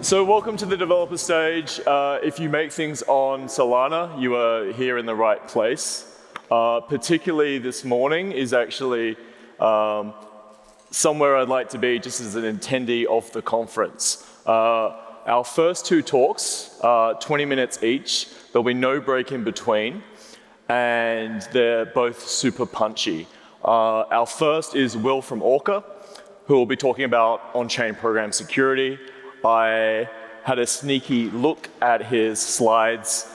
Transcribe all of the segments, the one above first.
So welcome to the developer stage. If you make things on Solana, you are here in the right place. Particularly this morning is actually somewhere I'd like to be just as an attendee of the conference. Our first two talks are 20 minutes each. There'll be no break in between, and they're both super punchy. Our first is Will from Orca, who will be talking about on-chain program security. I had a sneaky look at his slides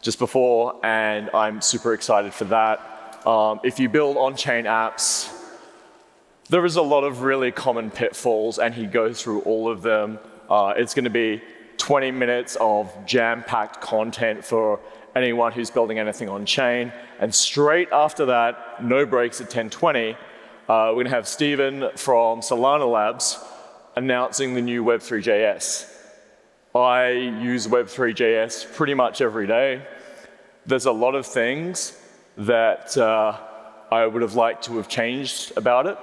just before, and I'm super excited for that. If you build on-chain apps, there is a lot of really common pitfalls, and he goes through all of them. It's going to be 20 minutes of jam-packed content for anyone who's building anything on-chain. And straight after that, no breaks at 10:20, we're going to have Steven from Solana Labs announcing the new Web3.js. I use Web3.js pretty much every day. There's a lot of things that I would have liked to have changed about it.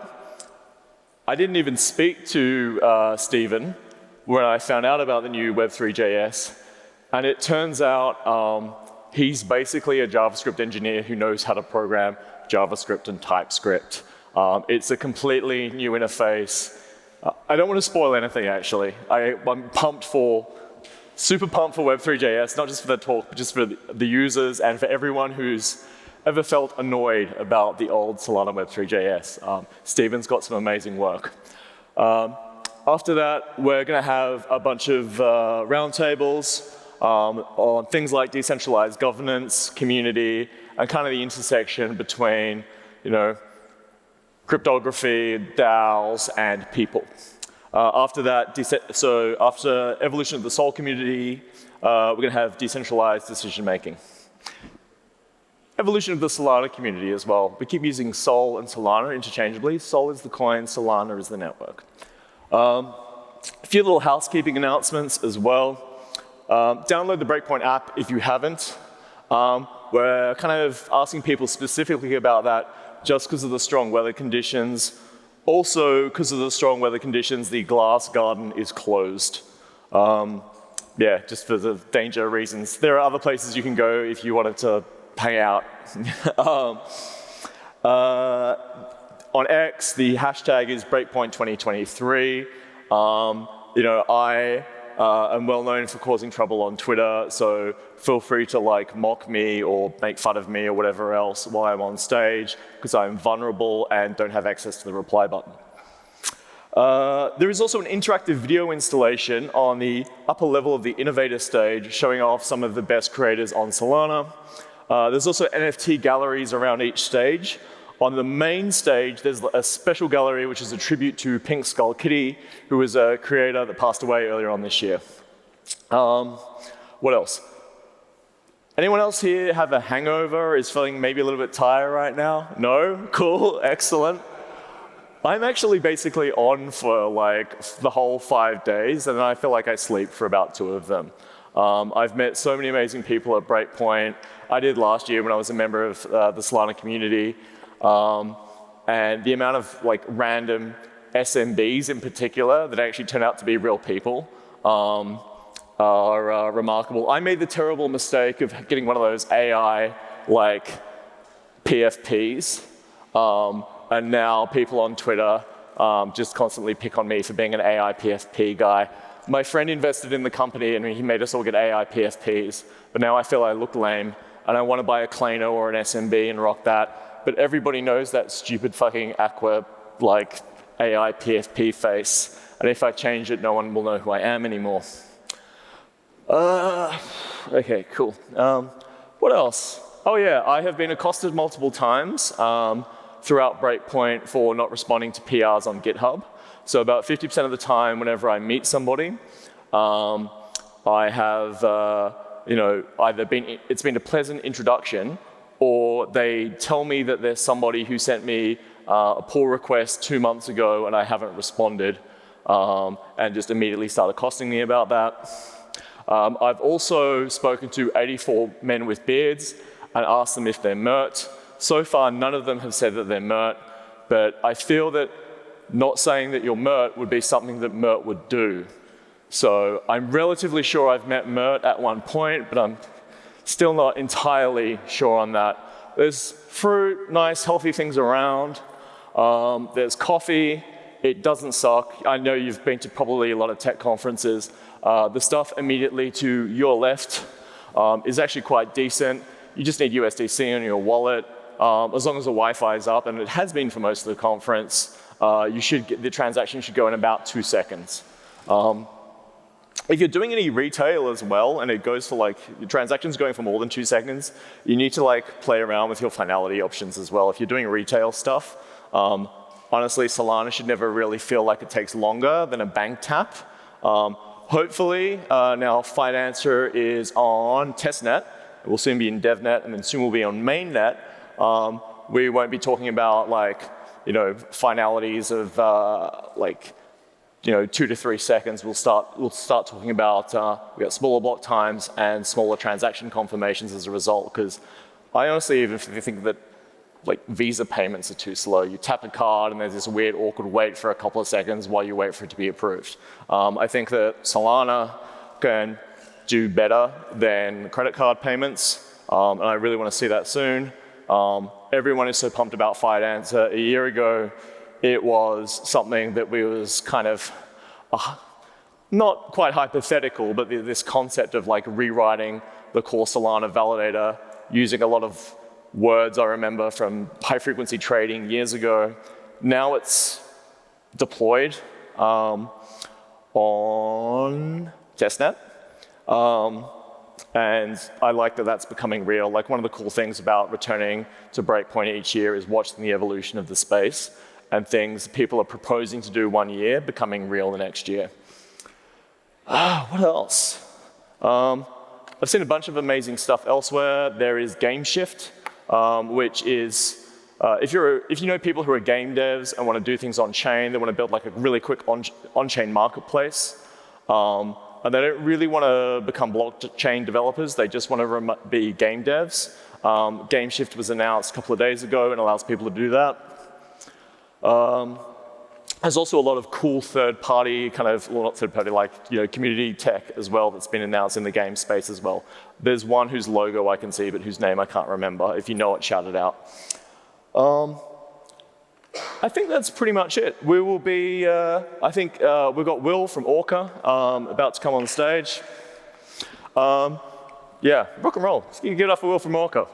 I didn't even speak to Steven when I found out about the new Web3.js, and it turns out he's basically a JavaScript engineer who knows how to program JavaScript and TypeScript. It's a completely new interface. I don't want to spoil anything, actually. I'm super pumped for Web3.js, not just for the talk, but just for the users and for everyone who's ever felt annoyed about the old Solana Web3.js. Steven's got some amazing work. After that, we're going to have a bunch of roundtables on things like decentralized governance, community, and kind of the intersection between, cryptography, DAOs, and people. After that, after evolution of the Sol community, we're going to have decentralized decision making. Evolution of the Solana community as well. We keep using Sol and Solana interchangeably. Sol is the coin, Solana is the network. A few little housekeeping announcements as well. Download the Breakpoint app if you haven't. We're kind of asking people specifically about that just because of the strong weather conditions. Also, because of the strong weather conditions, the glass garden is closed. Just for the danger reasons. There are other places you can go if you wanted to hang out. On X, the hashtag is Breakpoint 2023. I'm well known for causing trouble on Twitter, so feel free to mock me or make fun of me or whatever else while I'm on stage, because I'm vulnerable and don't have access to the reply button. There is also an interactive video installation on the upper level of the innovator stage, showing off some of the best creators on Solana. There's also NFT galleries around each stage. On the main stage, there's a special gallery which is a tribute to Pink Skull Kitty, who was a creator that passed away earlier on this year. What else? Anyone else here have a hangover, is feeling maybe a little bit tired right now? No? Cool, excellent. I'm actually basically on for the whole 5 days, and I feel like I sleep for about 2 of them. I've met so many amazing people at Breakpoint. I did last year when I was a member of the Solana community. And the amount of random SMBs in particular that actually turn out to be real people are remarkable. I made the terrible mistake of getting one of those AI PFPs, and now people on Twitter just constantly pick on me for being an AI PFP guy. My friend invested in the company and he made us all get AI PFPs, but now I feel I look lame and I want to buy a Klano or an SMB and rock that. But everybody knows that stupid fucking Aqua AI PFP face. And if I change it, no one will know who I am anymore. Okay, cool. What else? Oh yeah, I have been accosted multiple times throughout Breakpoint for not responding to PRs on GitHub. So about 50% of the time, whenever I meet somebody, I have either it's been a pleasant introduction, or they tell me that there's somebody who sent me a pull request 2 months ago and I haven't responded, and just immediately start accosting me about that. I've also spoken to 84 men with beards and asked them if they're MERT. So far, none of them have said that they're MERT, but I feel that not saying that you're MERT would be something that MERT would do. So I'm relatively sure I've met Mert at one point, but I'm still not entirely sure on that. There's fruit, nice, healthy things around. There's coffee. It doesn't suck. I know you've been to probably a lot of tech conferences. The stuff immediately to your left is actually quite decent. You just need USDC on your wallet. As long as the Wi-Fi is up, and it has been for most of the conference, the transaction should go in about 2 seconds. If you're doing any retail as well, and it goes for like, your transaction's going for more than 2 seconds, you need to like play around with your finality options as well. If you're doing retail stuff, honestly, Solana should never really feel like it takes longer than a bank tap. Hopefully, now Financer is on testnet. It will soon be in devnet, and then soon will be on mainnet. We won't be talking about like, finalities of like, 2 to 3 seconds. We'll start talking about we got smaller block times and smaller transaction confirmations as a result. Because I honestly even think that like Visa payments are too slow. You tap a card and there's this weird awkward wait for a couple of seconds while you wait for it to be approved. I think that Solana can do better than credit card payments, and I really want to see that soon. Everyone is so pumped about Financer. A year ago, it was something that we was kind of not quite hypothetical, but this concept of like rewriting the core Solana validator using a lot of words I remember from high-frequency trading years ago. Now it's deployed on testnet. And I like that that's becoming real. Like one of the cool things about returning to Breakpoint each year is watching the evolution of the space and things people are proposing to do one year becoming real the next year. What else? I've seen a bunch of amazing stuff elsewhere. There is GameShift, which is, if you know people who are game devs and want to do things on chain, they want to build like a really quick on-chain marketplace, and they don't really want to become blockchain developers, they just want to be game devs. GameShift was announced a couple of days ago and allows people to do that. There's also a lot of cool third-party kind of, well, not third-party, like community tech as well that's been announced in the game space as well. There's one whose logo I can see, but whose name I can't remember. If you know it, shout it out. I think that's pretty much it. We will be, I think we've got Will from Orca about to come on stage. Yeah, rock and roll. Let's get it off for Will from Orca.